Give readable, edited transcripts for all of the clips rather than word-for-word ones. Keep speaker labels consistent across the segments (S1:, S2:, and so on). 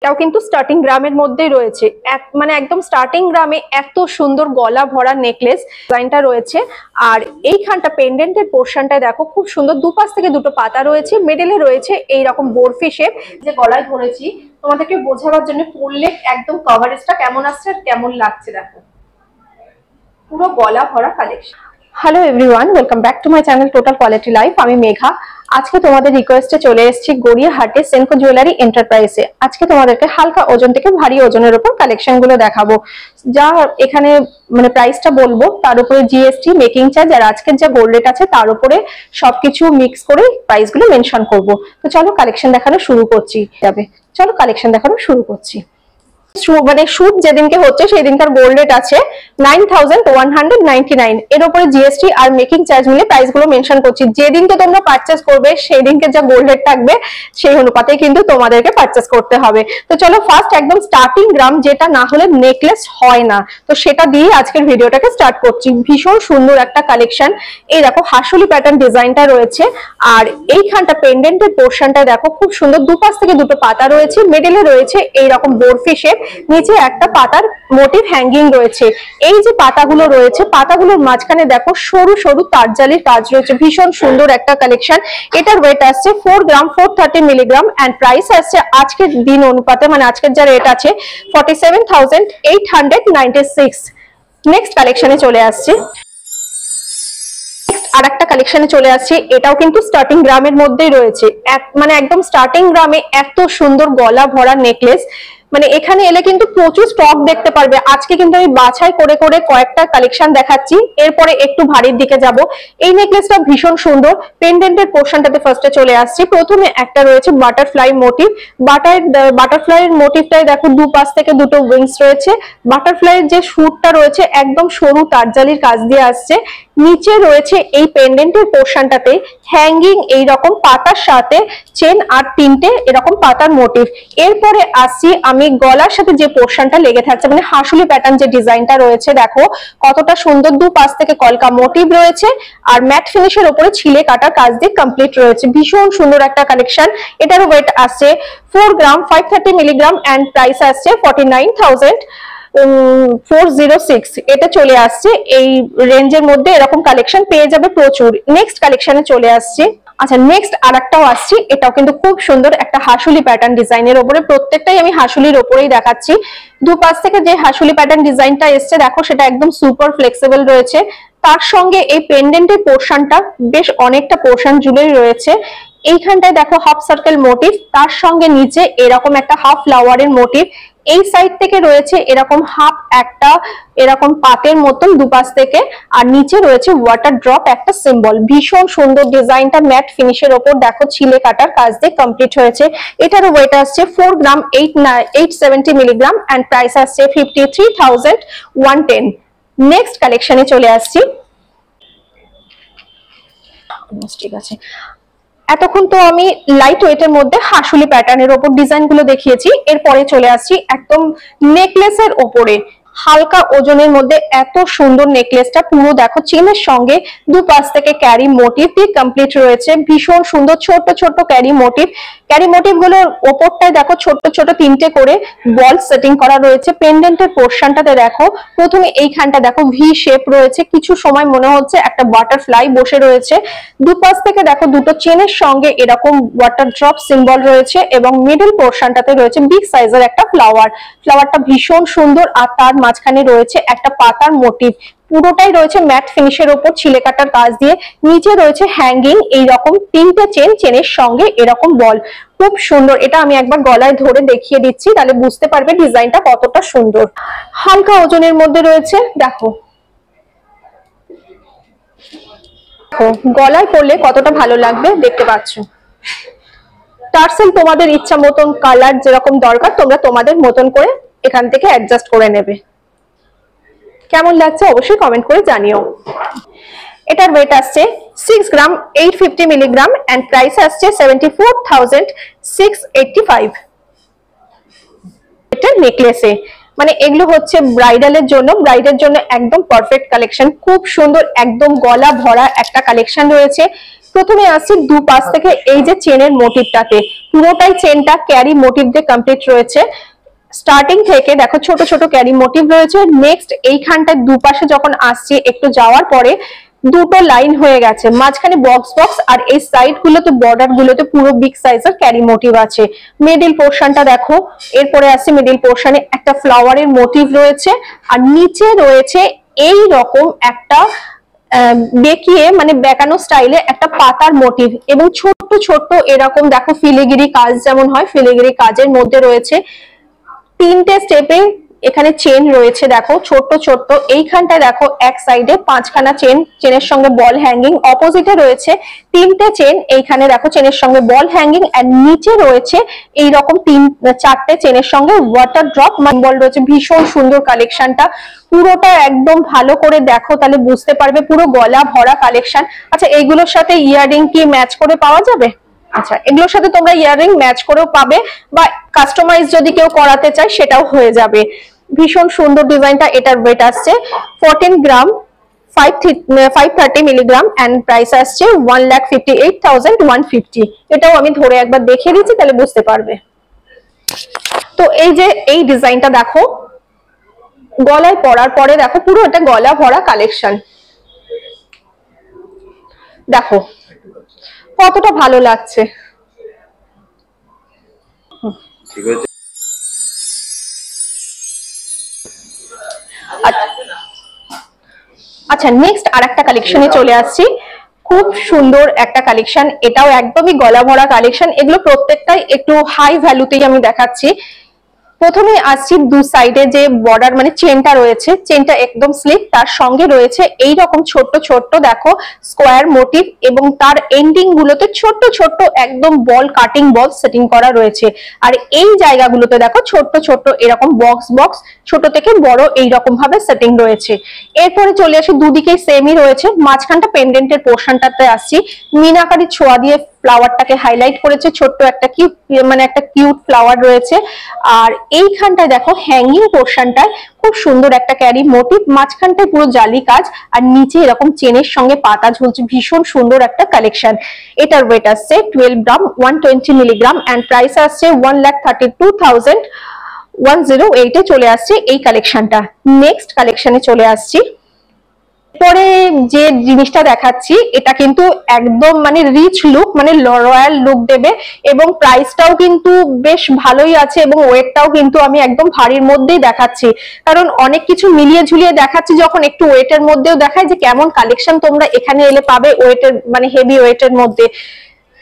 S1: এটাও কিন্তু স্টার্টিং গ্রামের মধ্যেই রয়েছে, মানে একদম স্টার্টিং গ্রামে এত সুন্দর গলা ভরা নেকলেস ডিজাইনটা রয়েছে। আর এইখানটা পেন্ডেন্টের পোর্শনটা দেখো খুব সুন্দর, দুপাশ থেকে দুটো পাতা রয়েছে, মিডলে রয়েছে এইরকম বরফি শেপ। যে গলায় ধরেছি তোমাদেরকে বোঝাবার জন্য পরলে একদম কভারেজটা কেমন আসছে আর কেমন লাগছে দেখো, পুরো গলা ভরা collection. Hello everyone, welcome back to my channel total quality life. আমি মেঘা। আজকে তোমাদের রিকোয়েস্টে চলে এসেছি গড়িয়াহাটে সেনকো জুয়েলারি এন্টারপ্রাইজে। আজকে তোমাদেরকে হালকা ওজন থেকে ভারী ওজনের উপর কালেকশন গুলো দেখাবো। যা এখানে মানে প্রাইসটা বলবো তার উপরে জিএসটি, মেকিং চার্জ আর আজকের যা গোল্ড রেট আছে তার উপরে সবকিছু মিক্স করে প্রাইস গুলো মেনশন করবো। তো চলো কালেকশন দেখানো শুরু করছি। চলো কালেকশন দেখানো শুরু করছি। মানে শুট যেদিনকে হচ্ছে সেই দিনকার গোল্ড রেট আছে 9199। এর উপরে জিএসটি আর মেকিং চার্জ মিলে প্রাইস গুলো মেনশন করছি। যেদিনকে তোমরা পারচেস করবে সেই দিনকে যা গোল্ড রেট থাকবে সেই অনুপাতে কিন্তু তোমাদেরকে পারচেস করতে হবে। তো চলো ফার্স্ট একদম স্টার্টিং গ্রাম, যেটা না হলে নেকলেস হয় না, তো সেটা দিয়ে আজকের ভিডিওটাকে স্টার্ট করছি। ভীষণ সুন্দর একটা কালেকশন। এই দেখো হাসুলি প্যাটার্ন ডিজাইনটা রয়েছে, আর এইখানটা পেন্ডেন্টের পোর্শনটা দেখো খুব সুন্দর, দুপাশ থেকে দুটো পাতা রয়েছে, মিডলে রয়েছে এইরকম বরফি শেপ, নিচে একটা পাতার মোটিভ হ্যাঙ্গিং রয়েছে। এই যে পাতাগুলো রয়েছে, পাতাগুলোর মাঝখানে দেখো সরু সরু তারজালির কাজ রয়েছে। ভীষণ সুন্দর একটা কালেকশন। এটার ওয়েট আসছে 4 গ্রাম 430 মিলিগ্রাম এন্ড প্রাইস আসছে আজকের দিন অনুপাতে, মানে আজকের যা রেট আছে 47,896। নেক্সট কালেকশনে চলে আসছে। আর একটা কালেকশনে চলে আসছে, এটাও কিন্তু স্টার্টিং গ্রামের মধ্যেই রয়েছে। মানে একদম স্টার্টিং গ্রামে এত সুন্দর গলা ভরা নেকলেস, মানে এখানে এলে কিন্তু প্রচুর স্টক দেখতে পারবে। আজকে কিন্তু আমি বাছাই করে করে কয়েকটা কালেকশন দেখাচ্ছি, এরপরে একটু ভারীর দিকে যাব। এই নেকলেসটা ভীষণ সুন্দর। পেন্ডেন্টের পোর্শনটাতে ফার্স্টে চলে আসছি। প্রথমে একটা রয়েছে বাটারফ্লাই মোটিভ। বাটারফ্লাই এর মোটিভটাই দেখো দুপাশ থেকে দুটো উইংস রয়েছে। বাটারফ্লাইয়ের যে শুটটা রয়েছে একদম সরু তারজালির কাজ দিয়ে আসছে। নিচে রয়েছে এই পেন্ডেন্টের পোর্শনটাতে হ্যাঙ্গিং এইরকম পাতার সাথে চেন আর তিনটে এরকম পাতার মোটিভ। এরপরে আসছি আমি গলার সাথে যে পোর্শনটা লেগে থাকছে, মানে হাসুলি প্যাটার্ন যে ডিজাইনটা রয়েছে দেখো কতটা সুন্দর, দুপাশ থেকে কলকা মোটিভ রয়েছে আর ম্যাট ফিনিশের উপরে ছিলে কাটা কাজ দিয়ে কমপ্লিট রয়েছে। ভীষণ সুন্দর একটা কালেকশন। এটার ওয়েট আসছে 4 গ্রাম 530 মিলিগ্রাম এন্ড প্রাইস আসছে 49,406। এটা চলে আসছে এই রেঞ্জের মধ্যে। এরকম কালেকশন পেয়ে যাবে প্রচুর। নেক্সট কালেকশনে চলে আসছে। আচ্ছা নেক্সট আরেকটাও আসছি, এটাও কিন্তু খুব সুন্দর একটা হাসুলি প্যাটার্ন ডিজাইনের উপরে। প্রত্যেকটাই আমি হাসুলির উপরেই দেখাচ্ছি। দুপাশ থেকে যে হাসুলি প্যাটার্ন ডিজাইনটা এসছে দেখো সেটা একদম সুপার ফ্লেক্সিবল রয়েছে। তার সঙ্গে এই পেন্ডেন্টের পোর্শনটা বেশ অনেকটা পোর্শন জুড়েই রয়েছে। এইখানটায় দেখো হাফ সার্কেল মোটিভ, তার সঙ্গে নিচে এরকম একটা হাফ ফ্লাওয়ারের মোটিভ। এই সাইড থেকে রয়েছে এরকম হাফ একটা এরকম পাতের মতন দুপাশ থেকে, আর নিচে রয়েছে ওয়াটার ড্রপ একটা সিম্বল। ভীষণ সুন্দর ডিজাইনটা ম্যাট ফিনিশের ওপর দেখো ছিলে কাটার কাজ দিয়ে কমপ্লিট হয়েছে। এটার ওয়েট আসছে 4 গ্রাম 870 মিলিগ্রাম এন্ড প্রাইস আসছে 53,110। নেক্সট কালেকশনে চলে আসছি। ঠিক আছে, এতক্ষণ তো আমি লাইট ওয়েটের মধ্যে হাসুলি প্যাটার্নের ওপর ডিজাইন গুলো দেখিয়েছি। এরপরে চলে আসছি একদম নেকলেসের ওপরে। হালকা ওজনের মধ্যে এত সুন্দর নেকলেসটা পুরো দেখো চেনের সঙ্গে দুপাশ থেকে ক্যারি মোটিভ দিয়ে কমপ্লিট রয়েছে। ভীষণ সুন্দর ছোট ছোট ক্যারি মোটিভ। ক্যারি মোটিভ গুলোর ওপরটায় দেখো ছোট ছোট তিনটে করে বল সেটিং করা রয়েছে। পেন্ডেন্টের পোর্শনটাতে দেখো প্রথমে এইখানটা দেখো ভি শেপ রয়েছে, কিছু সময় মনে হচ্ছে একটা বাটারফ্লাই বসে রয়েছে। দুপাশ থেকে দেখো দুটো চেনের সঙ্গে এরকম ওয়াটার ড্রপ সিম্বল রয়েছে এবং মিডল পোর্শনটাতে রয়েছে বিগ সাইজের একটা ফ্লাওয়ার। ফ্লাওয়ারটা ভীষণ সুন্দর, আর তার মাঝখানে রয়েছে একটা পাতার মোটিভ। পুরোটাই রয়েছে ম্যাট ফিনিশের উপর ছিলে কাটার কাজ দিয়ে। নিচে রয়েছে হ্যাঙ্গিং এইরকম তিনটে চেন, চেনের সঙ্গে এরকম বল। খুব সুন্দর। এটা আমি একবার গলায় ধরে দেখিয়ে দিচ্ছি, তাহলে বুঝতে পারবে ডিজাইনটা কতটা সুন্দর। হালকা ওজনের মধ্যে রয়েছে দেখো, গলায় পরলে কতটা ভালো লাগবে দেখতে পাচ্ছ। টার্সেল তোমাদের ইচ্ছা মতন কালার যেরকম দরকার তোমরা তোমাদের মতন করে এখান থেকে অ্যাডজাস্ট করে নেবে। কেমন লাগছে অবশ্যই কমেন্ট করে জানিও। এটার ওয়েট আসছে 6 গ্রাম 850 মিলিগ্রাম এন্ড প্রাইস আসছে 74,685। এটা নেকলেসে, মানে এগুলো হচ্ছে ব্রাইডালের জন্য, ব্রাইডের জন্য একদম পারফেক্ট কালেকশন। খুব সুন্দর একদম গলা ভরা একটা কালেকশন রয়েছে। প্রথমে আসছি দুপাশ থেকে এই যে চেনের মোটিভটাতে, পুরোটাই চেনটা ক্যারি মোটিভ দিয়ে কমপ্লিট রয়েছে। স্টার্টিং থেকে দেখো ছোট ছোট ক্যারি মোটিভ রয়েছে। নেক্সট এইখানটায় দুপাশে যখন আসছি একটু যাওয়ার পরে দুটো লাইন হয়ে গেছে, মাঝখানে বক্স বক্স, আর এই সাইড গুলোতে বর্ডার গুলোতে পুরো বিগ সাইজের ক্যারি মোটিভ আছে। মিডিল পোর্শনটা দেখো, এরপরে আসছে মিডিল পোর্শনে একটা ফ্লাওয়ারের মোটিভ রয়েছে, আর নিচে রয়েছে এই রকম একটা বেঁকিয়ে মানে বেঁকানো স্টাইলে একটা পাতার মোটিভ, এবং ছোট্ট ছোট্ট এরকম দেখো ফিলিগিরি কাজ যেমন হয় ফিলিগিরি কাজের মধ্যে রয়েছে। তিনটে স্টেপে এখানে চেন রয়েছে দেখো ছোট্ট ছোট্ট। এইখানটায় দেখো এক সাইডে পাঁচখানা চেন, চেনের সঙ্গে বল হ্যাঙ্গিং। অপোজিটে রয়েছে তিনটে চেন, এইখানে দেখো চেনের সঙ্গে বল হ্যাঙ্গিং, আর নিচে রয়েছে এইরকম চারটে চেনের সঙ্গে ওয়াটার ড্রপ বল রয়েছে। ভীষণ সুন্দর কালেকশনটা, পুরোটা একদম ভালো করে দেখো তাহলে বুঝতে পারবে, পুরো গলা ভরা কালেকশন। আচ্ছা এইগুলোর সাথে ইয়াররিং কি ম্যাচ করে পাওয়া যাবে? আচ্ছা এগুলোর সাথে তোমরা ইয়াররিং ম্যাচ করেও পাবে, বা কাস্টমাইজ যদি কেউ করাতে চায় সেটাও হয়ে যাবে। ভীষণ সুন্দর ডিজাইনটা। এটার ওয়েট আসছে 14 গ্রাম 530 মিলিগ্রাম, এন্ড প্রাইস আসছে 1,58,150। এটাও আমি ধরে একবার দেখিয়ে দিচ্ছি তাহলে বুঝতে পারবে। তো এই যে এই ডিজাইনটা দেখো, গলায় পরার পরে দেখো পুরো এটা গলা ভরা কালেকশন, দেখো কতটা ভালো লাগছে। আচ্ছা নেক্সট আরেকটা কালেকশনে চলে আসছি, খুব সুন্দর একটা কালেকশন, এটাও একদমই গলা ভরা কালেকশন। এগুলো প্রত্যেকটাই একটু হাই ভ্যালুতেই আমি দেখাচ্ছি। প্রথমে আসছি দু সাইডে যে বর্ডার মানে চেনটা রয়েছে, চেনটা একদম স্লিপ, তার সঙ্গে রয়েছে এই রকম ছোট্ট ছোট্ট দেখো স্কোয়ার মোটিভ, এবং তার এন্ডিং গুলোতে ছোট্ট ছোট্ট একদম বল কাটিং বল সেটিং করা রয়েছে। আর এই জায়গাগুলোতে দেখো ছোট্ট ছোট্ট এরকম বক্স বক্স ছোট থেকে বড় এইরকম ভাবে সেটিং রয়েছে। এরপরে চলে আসি দুদিকেই সেমই রয়েছে, মাঝখানটা পেন্ডেন্টের পোর্শনটাতে আসছি, মিনাকারি ছোঁয়া দিয়ে ফ্লাওয়ারটাকে হাইলাইট করেছে, ছোট্ট একটা কিউট মানে একটা কিউট ফ্লাওয়ার রয়েছে। আর এইখানটায় দেখো হ্যাঙ্গিং পোর্শনটায় খুব সুন্দর একটা ক্যারি মোটিভ, মাঝখানটায় পুরো জালি কাজ, আর নিচে এরকম চেনের সঙ্গে পাতা ঝুলছে। ভীষণ সুন্দর একটা কালেকশন। এটার ওয়েট আসছে 12 গ্রাম 120 মিলিগ্রাম, এন্ড প্রাইস আসছে 1,32,108 চলে আসছে এই কালেকশনটা। নেক্সট কালেকশনে চলে আসছি। পরে যে জিনিসটা দেখাচ্ছি এটা কিন্তু একদম মানে রিচ লুক মানে রয়্যাল লুক দেবে, এবং প্রাইসটাও কিন্তু বেশ ভালোই আছে, এবং ওয়েটটাও কিন্তু আমি একদম ভারীর মধ্যেই দেখাচ্ছি, কারণ অনেক কিছু মিলিয়ে ঝুলিয়ে দেখাচ্ছি যখন একটু ওয়েটের মধ্যেও দেখায় যে কেমন কালেকশন তোমরা এখানে এলে পাবে ওয়েটের মানে হেভি ওয়েটের মধ্যে।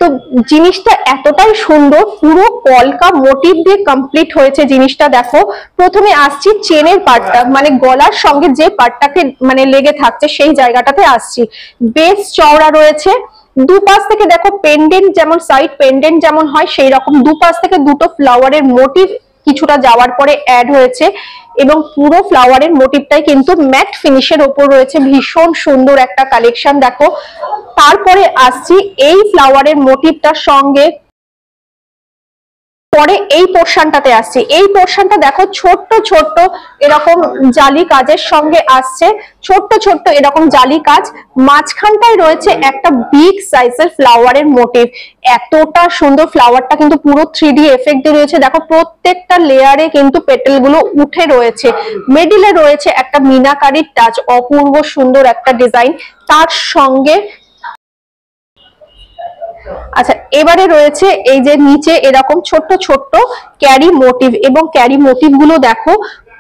S1: তো জিনিসটা এতটাই সুন্দর, পুরো কলকা মোটিভ দিয়ে কমপ্লিট হয়েছে জিনিসটা। দেখো প্রথমে আসছি চেনের পার্টটা মানে গলার সঙ্গে যে পার্টটাকে মানে লেগে থাকছে সেই জায়গাটাতে আসছি, বেশ চওড়া রয়েছে। দুপাশ থেকে দেখো পেন্ডেন্ট যেমন সাইড পেন্ডেন্ট যেমন হয় সেই রকম দুপাশ থেকে দুটো ফ্লাওয়ারের মোটিভ কিছুটা যাওয়ার পরে অ্যাড হয়েছে, এবং পুরো ফ্লাওয়ারের মোটিভটাই কিন্তু ম্যাট ফিনিশের ওপর রয়েছে। ভীষণ সুন্দর একটা কালেকশন দেখো। তারপরে আসছি এই ফ্লাওয়ারের মোটিভটার সঙ্গে, পরে এই পোর্শনটাতে আসছে, এই পোর্শনটা দেখো ছোট্ট ছোট্ট এরকম জালি কাজের সঙ্গে আসছে, ছোট্ট ছোট্ট এরকম জালি কাজ, মাঝখানটায় রয়েছে একটা বিগ সাইজের ফ্লাওয়ারের মোটিভ। এতটা সুন্দর ফ্লাওয়ারটা কিন্তু পুরো 3D এফেক্ট দিয়ে রয়েছে, দেখো প্রত্যেকটা লেয়ারে কিন্তু পেটেল গুলো উঠে রয়েছে। মিডিলে রয়েছে একটা মিনাকারির টাচ, অপূর্ব সুন্দর একটা ডিজাইন, তার সঙ্গে আচ্ছা এবারে রয়েছে এই যে নিচে এরকম ছোট্ট ছোট্ট ক্যারি মোটিভ, এবং ক্যারি মোটিভ গুলো দেখো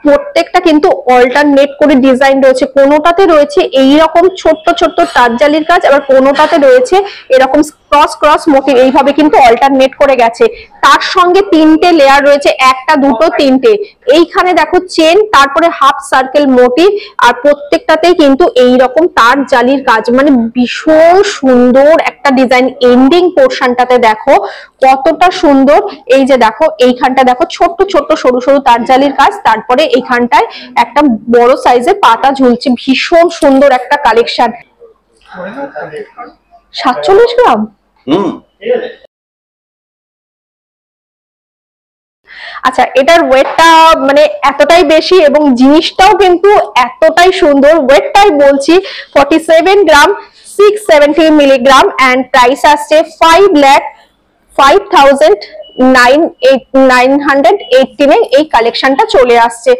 S1: প্রত্যেকটা কিন্তু অল্টারনেট করে ডিজাইন রয়েছে, কোনোটাতে রয়েছে এইরকম ছোট্ট ছোট্ট তারজালির কাজ, আবার কোনোটাতে রয়েছে এরকম ক্রস ক্রস মোটিভ, এইভাবে কিন্তু অল্টারনেট করে গেছে। তার সঙ্গে তিনটে লেয়ার রয়েছে, একটা দুটো তিনটে, এইখানে দেখো চেন, তারপরে হাফ সার্কেল মোটিভ, আর প্রত্যেকটাতেই কিন্তু এইরকম তার জালির কাজ, মানে ভীষণ সুন্দর একটা ডিজাইন। এন্ডিং পোর্শনটাতে দেখো কতটা সুন্দর, এই যে দেখো এইখানটা দেখো ছোট্ট ছোট্ট সরু সরু তার জালির কাজ, তারপরে এইখানটায় একটা বড় সাইজের পাতা ঝুলছে। ভীষণ সুন্দর একটা কালেকশন। 47 গ্রাম। আচ্ছা এটার ওয়েটটা মানে এতটাই বেশি, এবং জিনিসটাও কিন্তু এতটাই সুন্দর। ওয়েটটাই বলছি 47 গ্রাম 670 মিলিগ্রাম অ্যান্ড প্রাইস আসছে 5,05,918 এই কালেকশনটা চলে আসছে।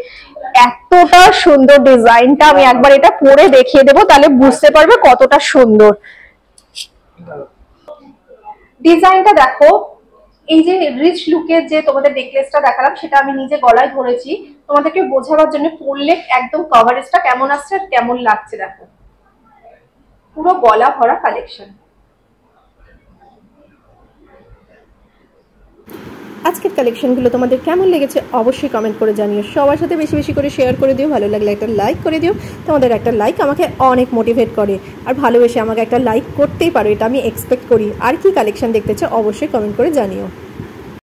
S1: এতটা সুন্দর ডিজাইনটা, আমি একবার এটা পরে দেখিয়ে দেবো, তাহলে বুঝতে পারবে কতটা সুন্দর ডিজাইনটা। দেখো, এই যে রিচ লুকের যে তোমাদের নেকলেসটা দেখালাম, সেটা আমি নিজে গলায় ধরেছি তোমাদেরকে বোঝাবার জন্য। পরলে একদম কভারেজটা কেমন আসছে আর কেমন লাগছে দেখো, পুরো গলা ভরা কালেকশন।
S2: আজকের কালেকশনগুলো তোমাদের কেমন লেগেছে অবশ্যই কমেন্ট করে জানিও। সবার সাথে বেশি বেশি করে শেয়ার করে দিও, ভালো লাগলে একটা লাইক করে দিও। তোমাদের একটা লাইক আমাকে অনেক মোটিভেট করে, আর ভালোবেসে আমাকে একটা লাইক করতেই পারো, এটা আমি এক্সপেক্ট করি। আর কি কালেকশন দেখতে চাও অবশ্যই কমেন্ট করে জানিও।